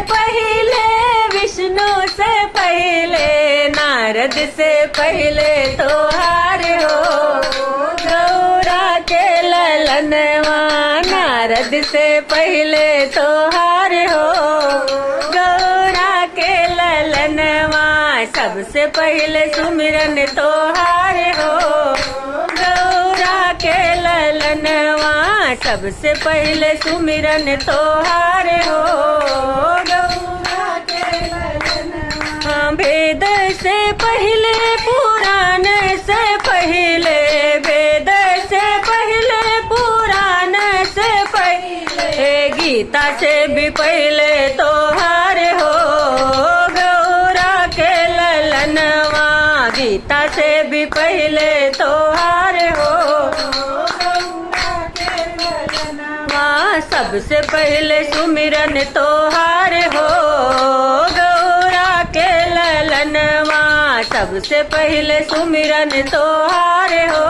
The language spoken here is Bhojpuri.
पहले, विष्णु से पहले, नारद से पहले तोहार हो। गौरा के ललनवा नारद से पहले तोहार हो। गौरा के ललनवा सबसे पहले सुमिरन तोहार हो। गौरा के ललनवा सबसे पहले सुमिरन तोहार हो। गौरा के ललनवा वेद से पहले, पुराण से पहले, वेद से पहले, पुराण से पहले, गीता से भी पहले तोहार हो। गौरा के ललनवा गीता से भी पहले तोहार हो। सबसे पहले सुमिरन तोहार हो। गौरा के ललनवा सबसे पहले सुमिरन तोहार हो।